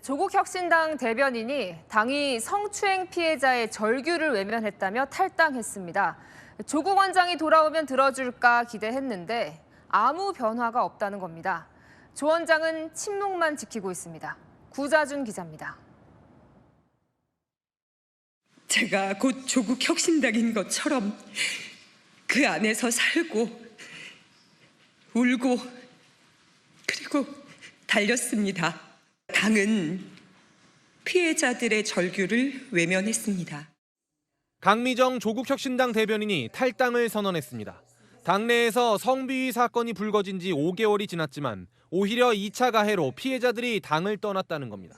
조국 혁신당 대변인이 당이 성추행 피해자의 절규를 외면했다며 탈당했습니다. 조국 원장이 돌아오면 들어줄까 기대했는데 아무 변화가 없다는 겁니다. 조 원장은 침묵만 지키고 있습니다. 구자준 기자입니다. 제가 곧 조국 혁신당인 것처럼 그 안에서 살고 울고 그리고 달렸습니다. 당은 피해자들의 절규를 외면했습니다. 강미정 조국혁신당 대변인이 탈당을 선언했습니다. 당내에서 성비위 사건이 불거진 지 5개월이 지났지만 오히려 2차 가해로 피해자들이 당을 떠났다는 겁니다.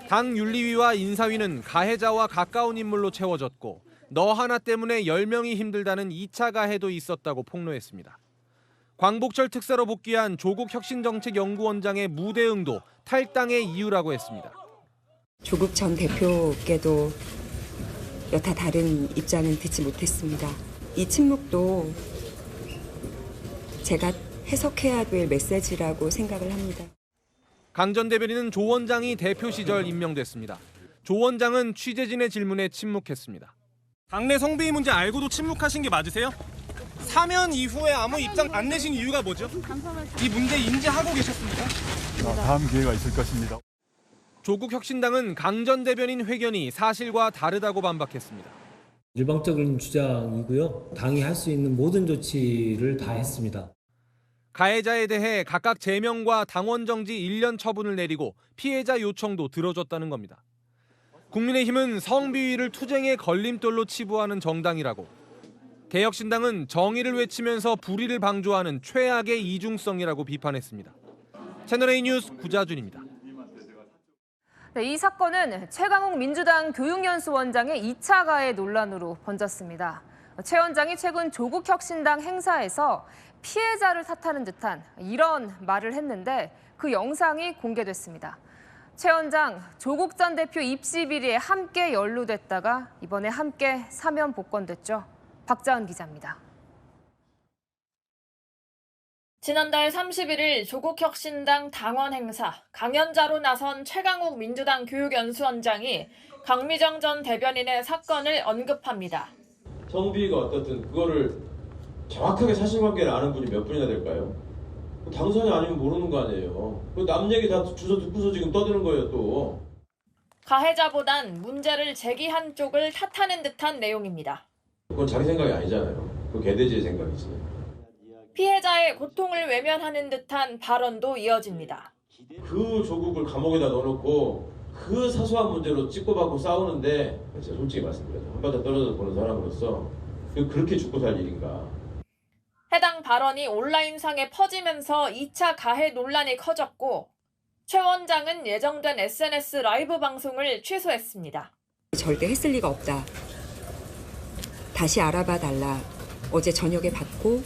당 윤리위와 인사위는 가해자와 가까운 인물로 채워졌고 너 하나 때문에 10명이 힘들다는 2차 가해도 있었다고 폭로했습니다. 광복절 특사로 복귀한 조국혁신정책연구원장의 무대응도 탈당의 이유라고 했습니다. 조국 전 대표께도 여타 다른 입장은 듣지 못했습니다. 이 침묵도 제가 해석해야 될 메시지라고 생각을 합니다. 강 전 대변인은 조 원장이 대표 시절 임명됐습니다. 조 원장은 취재진의 질문에 침묵했습니다. 당내 성비위 문제 알고도 침묵하신 게 맞으세요? 사면 이후에 아무 입장 안 내신 이유가 뭐죠? 이 문제 인지하고 계셨습니까? 다음 기회가 있을 것입니다. 조국 혁신당은 강 전 대변인 회견이 사실과 다르다고 반박했습니다. 일방적인 주장이고요. 당이 할 수 있는 모든 조치를 다 했습니다. 가해자에 대해 각각 제명과 당원 정지 1년 처분을 내리고 피해자 요청도 들어줬다는 겁니다. 국민의힘은 성비위를 투쟁의 걸림돌로 치부하는 정당이라고, 개혁신당은 정의를 외치면서 불의를 방조하는 최악의 이중성이라고 비판했습니다. 채널A 뉴스 구자준입니다. 이 사건은 최강욱 민주당 교육연수원장의 2차 가해 논란으로 번졌습니다. 최 원장이 최근 조국혁신당 행사에서 피해자를 탓하는 듯한 이런 말을 했는데 그 영상이 공개됐습니다. 최 원장, 조국 전 대표 입시 비리에 함께 연루됐다가 이번에 함께 사면 복권됐죠. 박자은 기자입니다. 지난달 31일 조국혁신당 당원 행사, 강연자로 나선 최강욱 민주당 교육연수원장이 강미정 전 대변인의 사건을 언급합니다. 성비위가 어떻든 그거를 정확하게 사실관계를 아는 분이 몇 분이나 될까요? 당선이 아니면 모르는 거 아니에요. 남 얘기 다 주워 듣고서 지금 떠드는 거예요, 또. 가해자보단 문제를 제기한 쪽을 탓하는 듯한 내용입니다. 그건 자기 생각이 아니잖아요. 그 개돼지의 생각이지. 피해자의 고통을 외면하는 듯한 발언도 이어집니다. 그 조국을 감옥에다 넣어놓고 그 사소한 문제로 찍고받고 싸우는데 제가 솔직히 말씀드려서 한 발짝 떨어져 보는 사람으로서 그렇게 죽고 살 일인가. 해당 발언이 온라인상에 퍼지면서 2차 가해 논란이 커졌고 최 원장은 예정된 SNS 라이브 방송을 취소했습니다. 절대 했을 리가 없다. 다시 알아봐 달라. 어제 저녁에 받고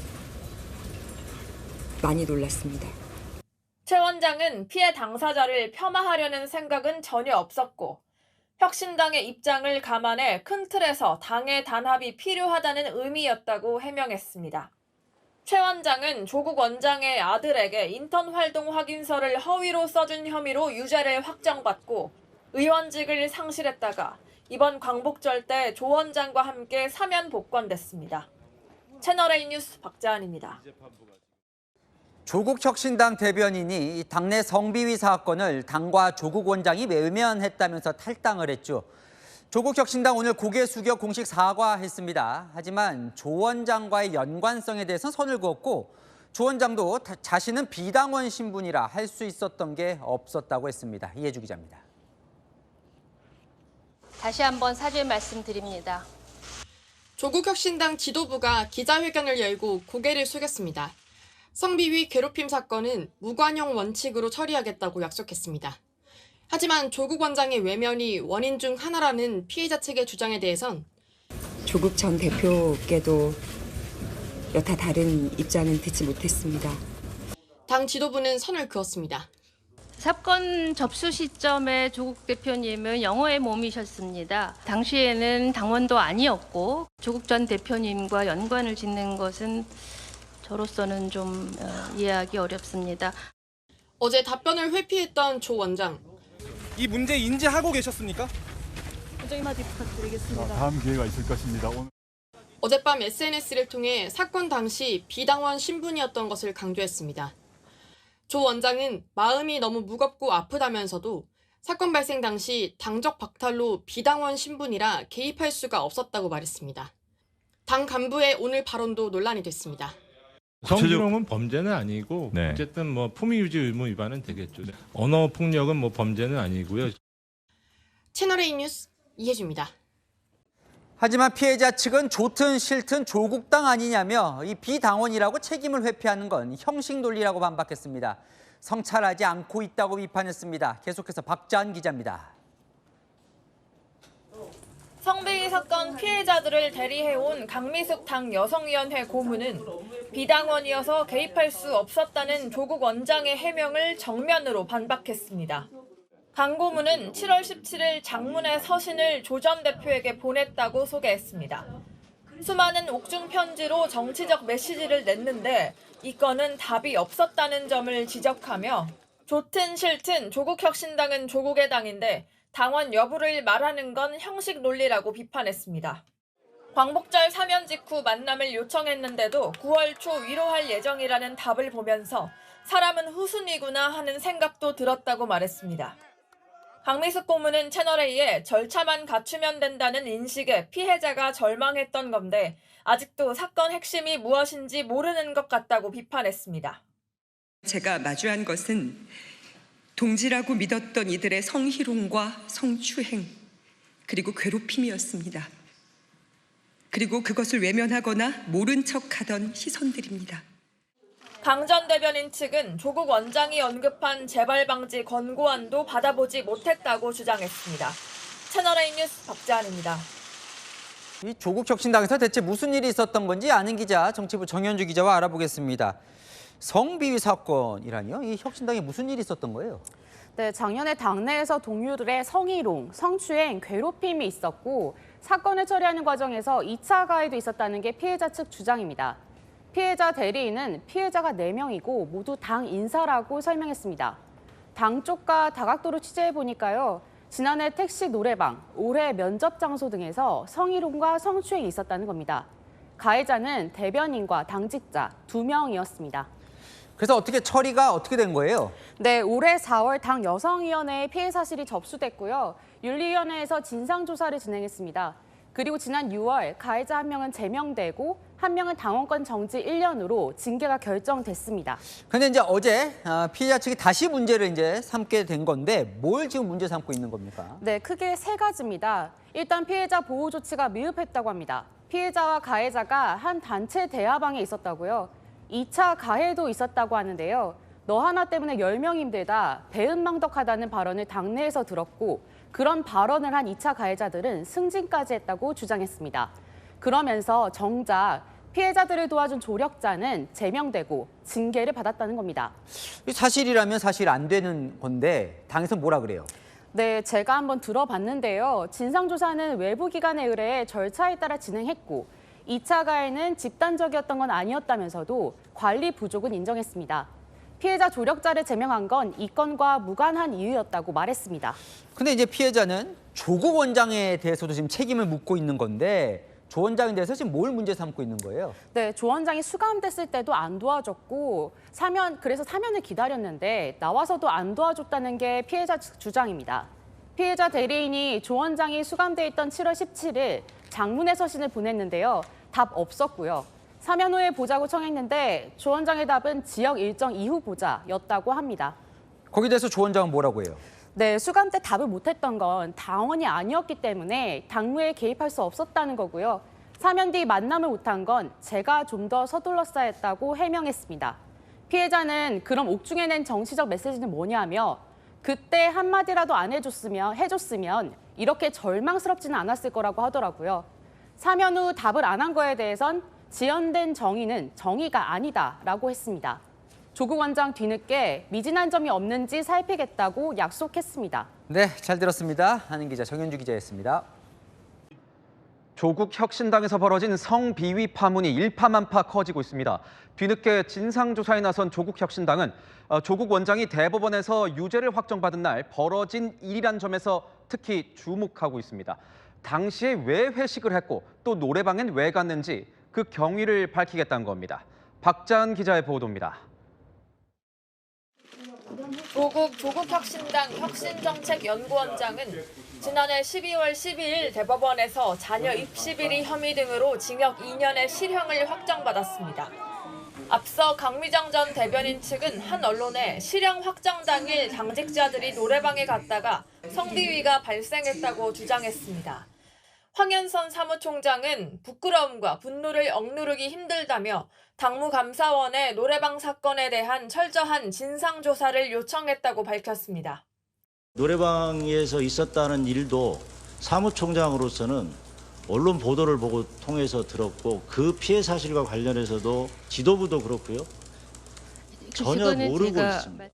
많이 놀랐습니다. 최 원장은 피해 당사자를 폄하하려는 생각은 전혀 없었고 혁신당의 입장을 감안해 큰 틀에서 당의 단합이 필요하다는 의미였다고 해명했습니다. 최 원장은 조국 원장의 아들에게 인턴 활동 확인서를 허위로 써준 혐의로 유죄를 확정받고 의원직을 상실했다가 이번 광복절 때 조 원장과 함께 사면 복권됐습니다. 채널A 뉴스 박자은입니다. 조국혁신당 대변인이 당내 성비위 사건을 당과 조국 원장이 외면했다면서 탈당을 했죠. 조국혁신당 오늘 고개 숙여 공식 사과했습니다. 하지만 조 원장과의 연관성에 대해서 선을 그었고 조 원장도 자신은 비당원 신분이라 할 수 있었던 게 없었다고 했습니다. 이해주 기자입니다. 다시 한번 사죄 말씀드립니다. 조국혁신당 지도부가 기자회견을 열고 고개를 숙였습니다. 성비위 괴롭힘 사건은 무관용 원칙으로 처리하겠다고 약속했습니다. 하지만 조국 원장의 외면이 원인 중 하나라는 피해자 측의 주장에 대해선 조국 전 대표께도 여타 다른 입장은 듣지 못했습니다. 당 지도부는 선을 그었습니다. 사건 접수 시점에 조국 대표님은 영어의 몸이셨습니다. 당시에는 당원도 아니었고 조국 전 대표님과 연관을 짓는 것은 저로서는 좀 이해하기 어렵습니다. 어제 답변을 회피했던 조 원장. 이 문제 인지하고 계셨습니까? 한마디 부탁드리겠습니다. 다음 기회가 있을 것입니다. 오늘... 어젯밤 SNS를 통해 사건 당시 비당원 신분이었던 것을 강조했습니다. 조 원장은 마음이 너무 무겁고 아프다면서도 사건 발생 당시 당적 박탈로 비당원 신분이라 개입할 수가 없었다고 말했습니다. 당 간부의 오늘 발언도 논란이 됐습니다. 성희롱은 범죄는 아니고 네. 어쨌든 뭐 품위유지 의무 위반은 되겠죠. 언어 폭력은 뭐 범죄는 아니고요. 채널A 뉴스 이혜주입니다. 하지만 피해자 측은 좋든 싫든 조국당 아니냐며 이 비당원이라고 책임을 회피하는 건 형식 논리라고 반박했습니다. 성찰하지 않고 있다고 비판했습니다. 계속해서 박자한 기자입니다. 성비위 사건 피해자들을 대리해온 강미숙 당 여성위원회 고문은 비당원이어서 개입할 수 없었다는 조국 원장의 해명을 정면으로 반박했습니다. 강 고문은 7월 17일 장문의 서신을 조 전 대표에게 보냈다고 소개했습니다. 수많은 옥중 편지로 정치적 메시지를 냈는데 이 건은 답이 없었다는 점을 지적하며 좋든 싫든 조국혁신당은 조국의 당인데 당원 여부를 말하는 건 형식 논리라고 비판했습니다. 광복절 사면 직후 만남을 요청했는데도 9월 초 위로할 예정이라는 답을 보면서 사람은 후순위구나 하는 생각도 들었다고 말했습니다. 강미숙 고문은 채널A에 절차만 갖추면 된다는 인식에 피해자가 절망했던 건데 아직도 사건 핵심이 무엇인지 모르는 것 같다고 비판했습니다. 제가 마주한 것은 동지라고 믿었던 이들의 성희롱과 성추행, 그리고 괴롭힘이었습니다. 그리고 그것을 외면하거나 모른 척하던 시선들입니다. 강 전 대변인 측은 조국 원장이 언급한 재발 방지 권고안도 받아보지 못했다고 주장했습니다. 채널A 뉴스 박자한입니다. 이 조국 혁신당에서 대체 무슨 일이 있었던 건지 아는 기자 정치부 정현주 기자와 알아보겠습니다. 성비위 사건이라니요? 이 혁신당에 무슨 일이 있었던 거예요? 네, 작년에 당내에서 동료들의 성희롱, 성추행, 괴롭힘이 있었고 사건을 처리하는 과정에서 2차 가해도 있었다는 게 피해자 측 주장입니다. 피해자 대리인은 피해자가 4명이고 모두 당 인사라고 설명했습니다. 당 쪽과 다각도로 취재해보니까요. 지난해 택시 노래방, 올해 면접 장소 등에서 성희롱과 성추행이 있었다는 겁니다. 가해자는 대변인과 당직자 2명이었습니다. 그래서 처리가 어떻게 된 거예요? 네, 올해 4월 당 여성위원회에 피해 사실이 접수됐고요. 윤리위원회에서 진상조사를 진행했습니다. 그리고 지난 6월 가해자 1명은 제명되고 1명은 당원권 정지 1년으로 징계가 결정됐습니다. 근데 이제 어제 피해자 측이 다시 문제를 이제 삼게 된 건데 뭘 지금 문제 삼고 있는 겁니까? 네, 크게 3가지입니다. 일단 피해자 보호 조치가 미흡했다고 합니다. 피해자와 가해자가 한 단체 대화방에 있었다고요. 2차 가해도 있었다고 하는데요. 너 하나 때문에 10명 힘들다, 배은망덕하다는 발언을 당내에서 들었고 그런 발언을 한 2차 가해자들은 승진까지 했다고 주장했습니다. 그러면서 정작 피해자들을 도와준 조력자는 제명되고 징계를 받았다는 겁니다. 사실이라면 사실 안 되는 건데 당에서 뭐라 그래요? 네, 제가 한번 들어봤는데요. 진상조사는 외부 기관에 의뢰해 절차에 따라 진행했고 2차 가해는 집단적이었던 건 아니었다면서도 관리 부족은 인정했습니다. 피해자 조력자를 제명한 건 이 건과 무관한 이유였다고 말했습니다. 근데 이제 피해자는 조국 원장에 대해서도 지금 책임을 묻고 있는 건데 조 원장에 대해서 지금 뭘 문제 삼고 있는 거예요? 네, 조 원장이 수감됐을 때도 안 도와줬고 그래서 사면을 기다렸는데 나와서도 안 도와줬다는 게 피해자 측 주장입니다. 피해자 대리인이 조 원장이 수감돼 있던 7월 17일 장문의 서신을 보냈는데요. 답 없었고요. 사면 후에 보자고 청했는데 조 원장의 답은 지역 일정 이후 보자였다고 합니다. 거기에 대해서 조 원장은 뭐라고 해요? 네, 수감 때 답을 못했던 건 당원이 아니었기 때문에 당무에 개입할 수 없었다는 거고요. 사면 뒤 만남을 못한 건 제가 좀 더 서둘렀어야 했다고 해명했습니다. 피해자는 그럼 옥중에 낸 정치적 메시지는 뭐냐며 그때 한마디라도 안 해줬으면 이렇게 절망스럽지는 않았을 거라고 하더라고요. 사면 후 답을 안 한 거에 대해선 지연된 정의는 정의가 아니다라고 했습니다. 조국 원장 뒤늦게 미진한 점이 없는지 살피겠다고 약속했습니다. 네, 잘 들었습니다. 하는 기자 정현주 기자였습니다. 조국 혁신당에서 벌어진 성비위 파문이 일파만파 커지고 있습니다. 뒤늦게 진상조사에 나선 조국 혁신당은 조국 원장이 대법원에서 유죄를 확정받은 날 벌어진 일이란 점에서 특히 주목하고 있습니다. 당시에 왜 회식을 했고 또 노래방엔 왜 갔는지 그 경위를 밝히겠다는 겁니다. 박자은 기자의 보도입니다. 조국 혁신당 혁신정책연구원장은 지난해 12월 12일 대법원에서 자녀 입시비리 혐의 등으로 징역 2년의 실형을 확정받았습니다. 앞서 강미정 전 대변인 측은 한 언론에 실형 확정 당일 당직자들이 노래방에 갔다가 성비위가 발생했다고 주장했습니다. 황현선 사무총장은 부끄러움과 분노를 억누르기 힘들다며 당무감사원에 노래방 사건에 대한 철저한 진상조사를 요청했다고 밝혔습니다. 노래방에서 있었다는 일도 사무총장으로서는 언론 보도를 보고 통해서 들었고 그 피해 사실과 관련해서도 지도부도 그렇고요. 전혀 모르고 있습니다.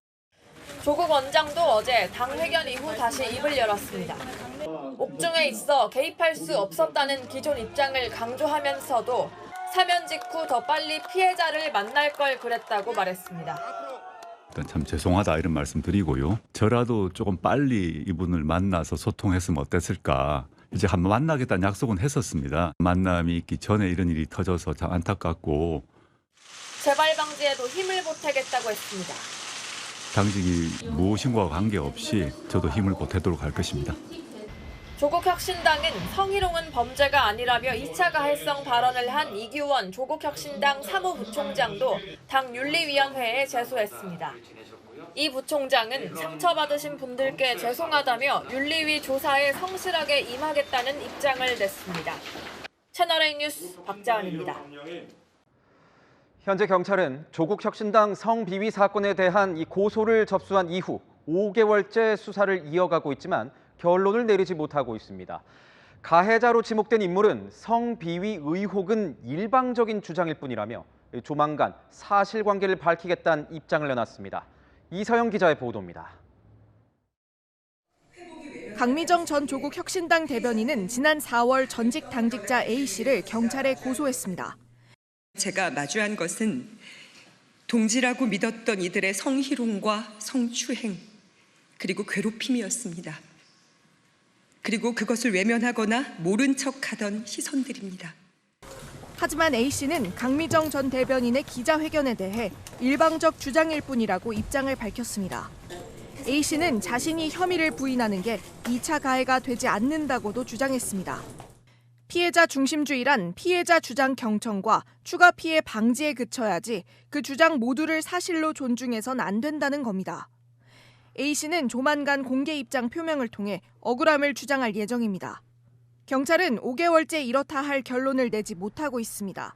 조국 원장도 어제 당회견 이후 다시 입을 열었습니다. 옥중에 있어 개입할 수 없었다는 기존 입장을 강조하면서도 사면 직후 더 빨리 피해자를 만날 걸 그랬다고 말했습니다. 일단 참 죄송하다 이런 말씀 드리고요. 저라도 조금 빨리 이분을 만나서 소통했으면 어땠을까. 이제 한번 만나겠다는 약속은 했었습니다. 만남이 있기 전에 이런 일이 터져서 참 안타깝고. 재발 방지에도 힘을 보태겠다고 했습니다. 당직이 무엇인가와 관계없이 저도 힘을 보태도록 할 것입니다. 조국 혁신당은 성희롱은 범죄가 아니라며 2차 가해성 발언을 한 이규원 조국 혁신당 사무부총장도 당 윤리위원회에 제소했습니다. 이 부총장은 상처받으신 분들께 죄송하다며 윤리위 조사에 성실하게 임하겠다는 입장을 냈습니다. 채널A 뉴스 박자은입니다. 현재 경찰은 조국 혁신당 성비위 사건에 대한 이 고소를 접수한 이후 5개월째 수사를 이어가고 있지만 결론을 내리지 못하고 있습니다. 가해자로 지목된 인물은 성비위 의혹은 일방적인 주장일 뿐이라며 조만간 사실관계를 밝히겠다는 입장을 내놨습니다. 이서영 기자의 보도입니다. 강미정 전 조국 혁신당 대변인은 지난 4월 전직 당직자 A씨를 경찰에 고소했습니다. 제가 마주한 것은 동지라고 믿었던 이들의 성희롱과 성추행, 그리고 괴롭힘이었습니다. 그리고 그것을 외면하거나 모른 척하던 시선들입니다. 하지만 A씨는 강미정 전 대변인의 기자회견에 대해 일방적 주장일 뿐이라고 입장을 밝혔습니다. A씨는 자신이 혐의를 부인하는 게 2차 가해가 되지 않는다고도 주장했습니다. 피해자 중심주의란 피해자 주장 경청과 추가 피해 방지에 그쳐야지 그 주장 모두를 사실로 존중해선 안 된다는 겁니다. A씨는 조만간 공개 입장 표명을 통해 억울함을 주장할 예정입니다. 경찰은 5개월째 이렇다 할 결론을 내지 못하고 있습니다.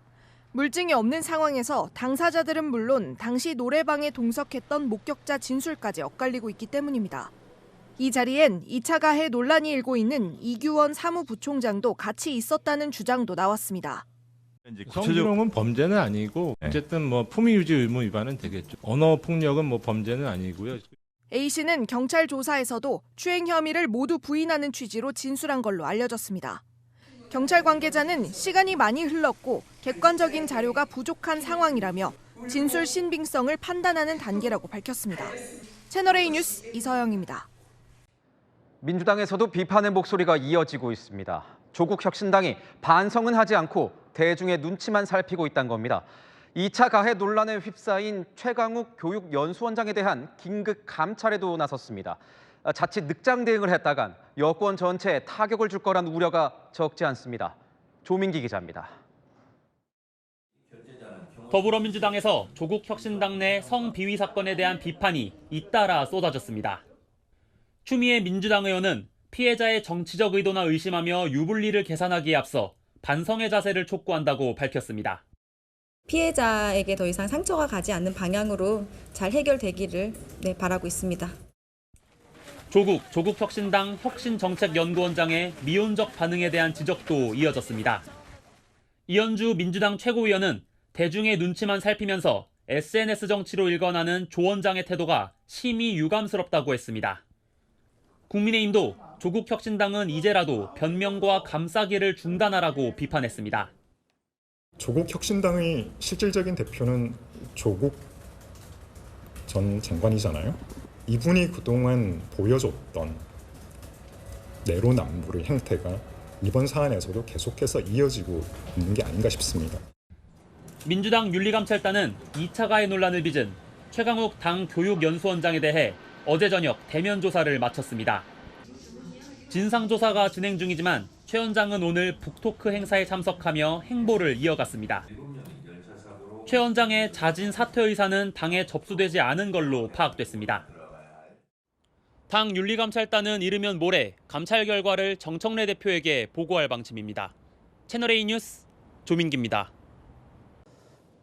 물증이 없는 상황에서 당사자들은 물론 당시 노래방에 동석했던 목격자 진술까지 엇갈리고 있기 때문입니다. 이 자리엔 2차 가해 논란이 일고 있는 이규원 사무부총장도 같이 있었다는 주장도 나왔습니다. 성희롱은 범죄는 아니고 어쨌든 뭐 품위유지 의무 위반은 되겠죠. 언어 폭력은 뭐 범죄는 아니고요. A씨는 경찰 조사에서도 추행 혐의를 모두 부인하는 취지로 진술한 걸로 알려졌습니다. 경찰 관계자는 시간이 많이 흘렀고 객관적인 자료가 부족한 상황이라며 진술 신빙성을 판단하는 단계라고 밝혔습니다. 채널A 뉴스 이서영입니다. 민주당에서도 비판의 목소리가 이어지고 있습니다. 조국 혁신당이 반성은 하지 않고 대중의 눈치만 살피고 있다는 겁니다. 2차 가해 논란에 휩싸인 최강욱 교육연수원장에 대한 긴급 감찰에도 나섰습니다. 자칫 늑장 대응을 했다간 여권 전체에 타격을 줄 거란 우려가 적지 않습니다. 조민기 기자입니다. 더불어민주당에서 조국 혁신당 내 성비위 사건에 대한 비판이 잇따라 쏟아졌습니다. 추미애 민주당 의원은 피해자의 정치적 의도나 의심하며 유불리를 계산하기에 앞서 반성의 자세를 촉구한다고 밝혔습니다. 피해자에게 더 이상 상처가 가지 않는 방향으로 잘 해결되기를 바라고 있습니다. 조국 혁신당 혁신정책연구원장의 미온적 반응에 대한 지적도 이어졌습니다. 이현주 민주당 최고위원은 대중의 눈치만 살피면서 SNS 정치로 일관하는 조 원장의 태도가 심히 유감스럽다고 했습니다. 국민의힘도 조국혁신당은 이제라도 변명과 감싸기를 중단하라고 비판했습니다. 조국 혁신당의 실질적인 대표는 조국 전 장관이잖아요. 이분이 그동안 보여줬던 내로남불의 행태가 이번 사안에서도 계속해서 이어지고 있는 게 아닌가 싶습니다. 민주당 윤리감찰단은 2차 가해 논란을 빚은 최강욱 당 교육연수원장에 대해 어제 저녁 대면 조사를 마쳤습니다. 진상조사가 진행 중이지만 최 원장은 오늘 북토크 행사에 참석하며 행보를 이어갔습니다. 최 원장의 자진 사퇴 의사는 당에 접수되지 않은 걸로 파악됐습니다. 당 윤리감찰단은 이르면 모레 감찰 결과를 정청래 대표에게 보고할 방침입니다. 채널A 뉴스 조민기입니다.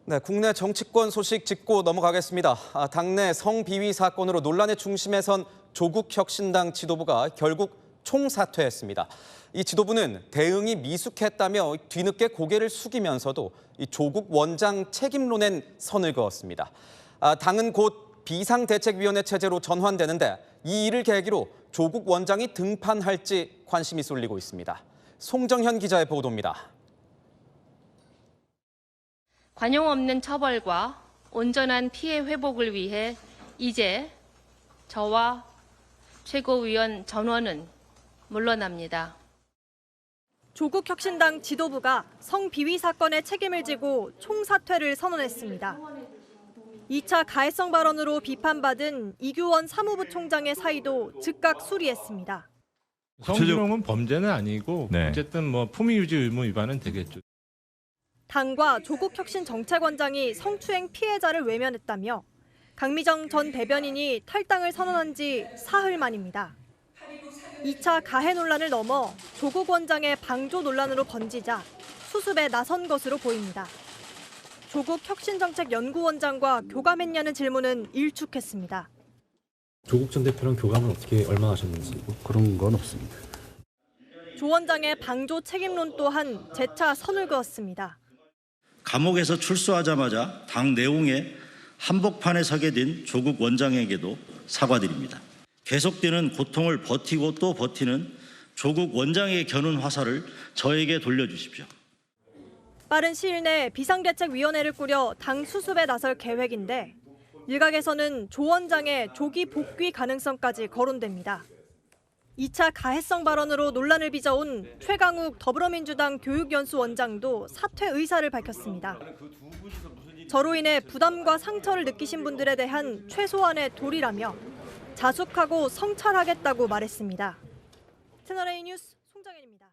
네, 국내 정치권 소식 짚고 넘어가겠습니다. 당내 성비위 사건으로 논란의 중심에 선 조국혁신당 지도부가 결국 총사퇴했습니다. 이 지도부는 대응이 미숙했다며 뒤늦게 고개를 숙이면서도 이 조국 원장 책임론엔 선을 그었습니다. 당은 곧 비상대책위원회 체제로 전환되는데 이 일을 계기로 조국 원장이 등판할지 관심이 쏠리고 있습니다. 송정현 기자의 보도입니다. 관용 없는 처벌과 온전한 피해 회복을 위해 이제 저와 최고위원 전원은 물러납니다. 조국혁신당 지도부가 성비위 사건의 책임을 지고 총사퇴를 선언했습니다. 2차 가해성 발언으로 비판받은 이규원 사무부 총장의 사의도 즉각 수리했습니다. 성희롱은 범죄는 아니고 어쨌든 뭐 품위 유지 의무 위반은 되겠죠. 당과 조국혁신정책원장이 성추행 피해자를 외면했다며 강미정 전 대변인이 탈당을 선언한 지 사흘 만입니다. 2차 가해 논란을 넘어 조국 원장의 방조 논란으로 번지자 수습에 나선 것으로 보입니다. 조국 혁신정책연구원장과 교감했냐는 질문은 일축했습니다. 조국 전 대표랑 교감은 어떻게 얼마나 하셨는지 그런 건 없습니다. 조 원장의 방조 책임론 또한 재차 선을 그었습니다. 감옥에서 출소하자마자 당 내용에 한복판에 서게 된 조국 원장에게도 사과드립니다. 계속되는 고통을 버티고 또 버티는 조국 원장의 겨눈 화살을 저에게 돌려주십시오. 빠른 시일 내 비상대책위원회를 꾸려 당 수습에 나설 계획인데 일각에서는 조 원장의 조기 복귀 가능성까지 거론됩니다. 2차 가해성 발언으로 논란을 빚어온 최강욱 더불어민주당 교육연수원장도 사퇴 의사를 밝혔습니다. 저로 인해 부담과 상처를 느끼신 분들에 대한 최소한의 도리라며 자숙하고 성찰하겠다고 말했습니다. 채널A 뉴스 송정현입니다.